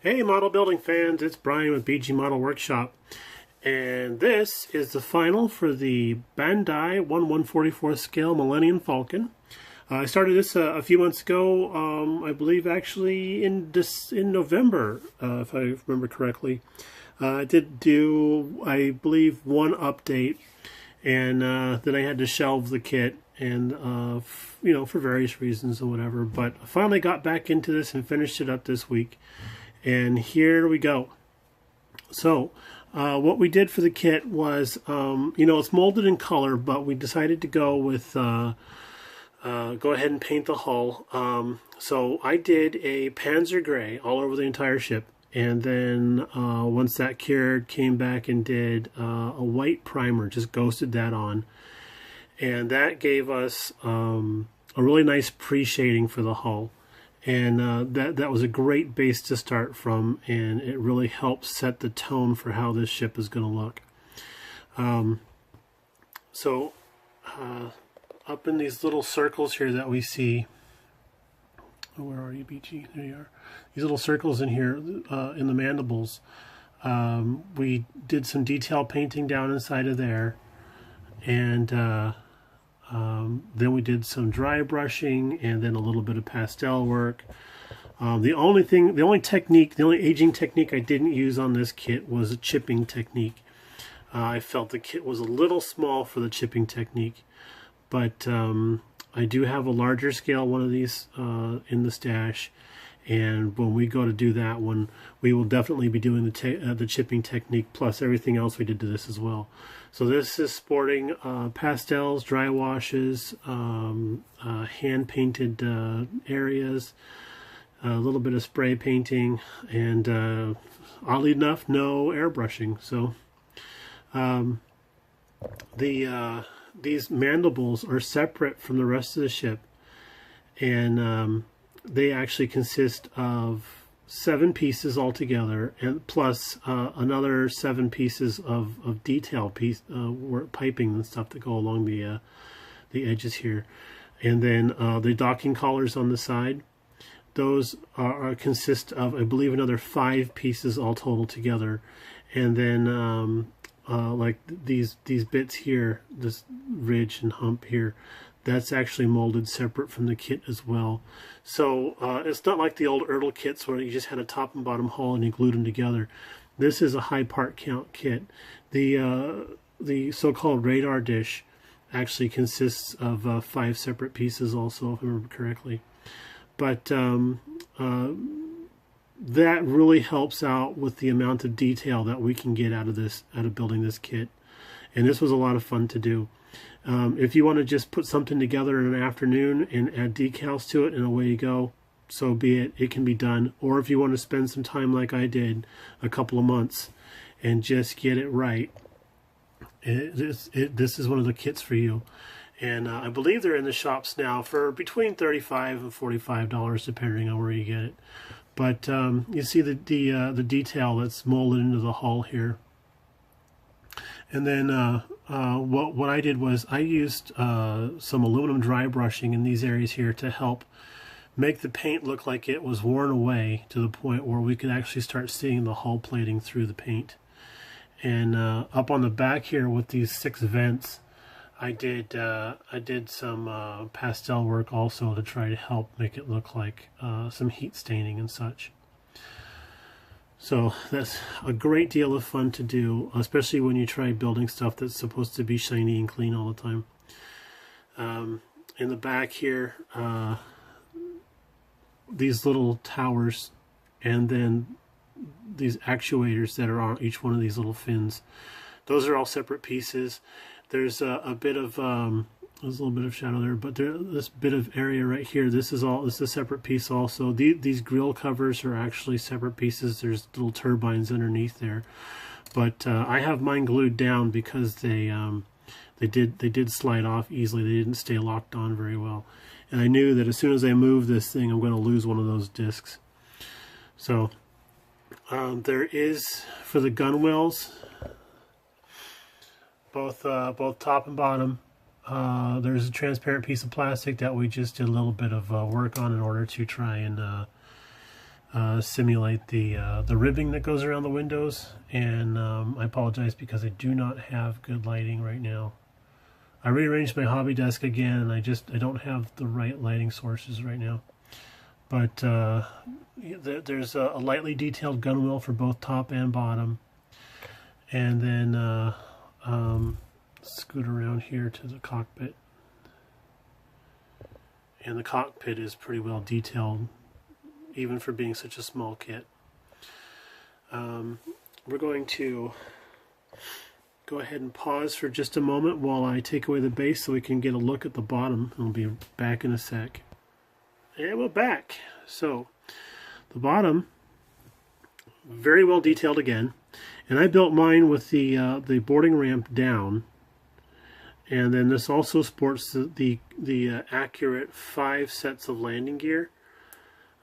Hey model building fans, it's Brian with BG Model Workshop, and this is the final for the Bandai 1/144 scale Millennium Falcon. I started this a few months ago, I believe actually in November, if I remember correctly. I did do, I believe, one update, and then I had to shelve the kit, and you know, for various reasons or whatever. But I finally got back into this and finished it up this week. And here we go. So what we did for the kit was, you know, it's molded in color, but we decided to go with, go ahead and paint the hull. So I did a Panzer Gray all over the entire ship. And then once that cured, came back and did a white primer, just ghosted that on. And that gave us a really nice pre-shading for the hull. And that was a great base to start from, and it really helps set the tone for how this ship is going to look. Up in these little circles here that we see, oh, where are you, BG? There you are. These little circles in here, in the mandibles, we did some detail painting down inside of there, and then we did some dry brushing and then a little bit of pastel work. The only aging technique I didn't use on this kit was a chipping technique. I felt the kit was a little small for the chipping technique, but I do have a larger scale one of these in the stash, and when we go to do that one, we will definitely be doing the chipping technique plus everything else we did to this as well. So this is sporting pastels, dry washes, hand-painted areas, a little bit of spray painting, and oddly enough, no airbrushing. So these mandibles are separate from the rest of the ship, and they actually consist of 7 pieces altogether, and plus another 7 pieces of detail piping and stuff that go along the edges here, and then the docking collars on the side. Those consist of, I believe, another 5 pieces all total together, and then like these bits here, this ridge and hump here, that's actually molded separate from the kit as well. So it's not like the old Ertl kits where you just had a top and bottom hull and you glued them together. This is a high part count kit. The so-called radar dish actually consists of 5 separate pieces also, if I remember correctly. But that really helps out with the amount of detail that we can get out of building this kit. And this was a lot of fun to do. If you want to just put something together in an afternoon and add decals to it and away you go, so be it. It can be done. Or if you want to spend some time like I did, a couple of months, and just get it right, this is one of the kits for you. And I believe they're in the shops now for between $35 and $45, depending on where you get it. But you see the detail that's molded into the hull here. And then what I did was I used some aluminum dry brushing in these areas here to help make the paint look like it was worn away to the point where we could actually start seeing the hull plating through the paint. And up on the back here with these 6 vents, I did some pastel work also to try to help make it look like some heat staining and such. So that's a great deal of fun to do, especially when you try building stuff that's supposed to be shiny and clean all the time. In the back here, these little towers, and then these actuators that are on each one of these little fins, those are all separate pieces. There's a bit of there's a little bit of shadow there, but this bit of area right here, this is a separate piece also. These grill covers are actually separate pieces. There's little turbines underneath there, but I have mine glued down because they did slide off easily. They didn't stay locked on very well, and I knew that as soon as I move this thing, I'm going to lose one of those discs. So there is, for the gunwales, both top and bottom, there's a transparent piece of plastic that we just did a little bit of work on in order to try and simulate the ribbing that goes around the windows. And I apologize because I do not have good lighting right now. I rearranged my hobby desk again, and I don't have the right lighting sources right now. But there's a lightly detailed gunwale for both top and bottom. And then scoot around here to the cockpit. And the cockpit is pretty well detailed, even for being such a small kit. We're going to go ahead and pause for just a moment while I take away the base so we can get a look at the bottom. I'll be back in a sec. And we're back. So the bottom, very well detailed again. And I built mine with the boarding ramp down. And then this also sports the accurate 5 sets of landing gear.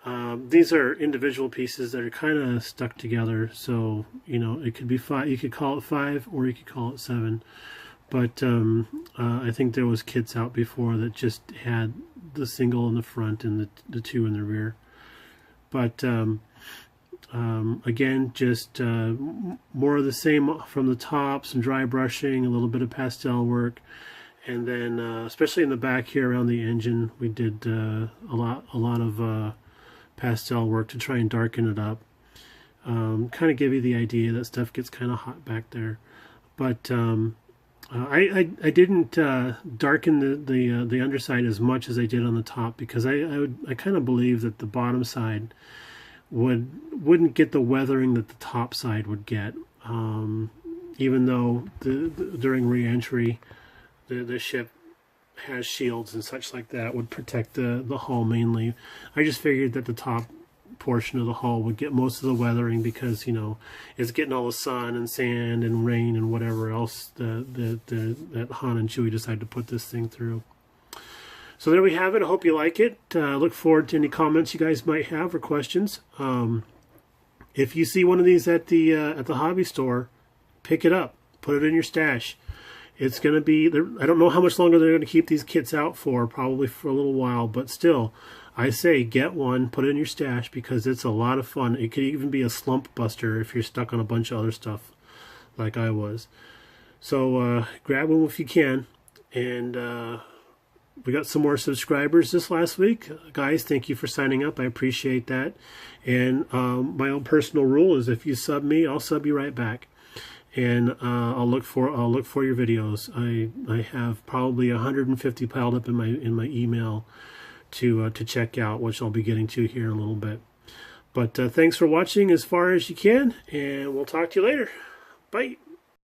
These are individual pieces that are kind of stuck together, so you know it could be 5. You could call it 5, or you could call it 7. But I think there was kits out before that just had the single in the front and the 2 in the rear. But again, just more of the same from the top, some dry brushing, a little bit of pastel work, and then especially in the back here around the engine, we did a lot of pastel work to try and darken it up. Kind of give you the idea that stuff gets kind of hot back there. But I didn't darken the underside as much as I did on the top, because I kind of believe that the bottom side wouldn't get the weathering that the top side would get, even though during re-entry the ship has shields and such like that would protect the hull mainly. I just figured that the top portion of the hull would get most of the weathering because, you know, it's getting all the sun and sand and rain and whatever else that Han and Chewie decided to put this thing through. So there we have it. I hope you like it. Look forward to any comments you guys might have or questions. If you see one of these at the hobby store, pick it up. Put it in your stash. It's going to be, I don't know how much longer they're going to keep these kits out for, probably for a little while, but still, I say get one, put it in your stash, because it's a lot of fun. It could even be a slump buster if you're stuck on a bunch of other stuff like I was. So grab one if you can. And we got some more subscribers this last week. Guys, thank you for signing up. I appreciate that. And my own personal rule is if you sub me, I'll sub you right back. And I'll look for your videos. I have probably 150 piled up in my email to check out, which I'll be getting to here in a little bit. But thanks for watching as far as you can, and we'll talk to you later. Bye.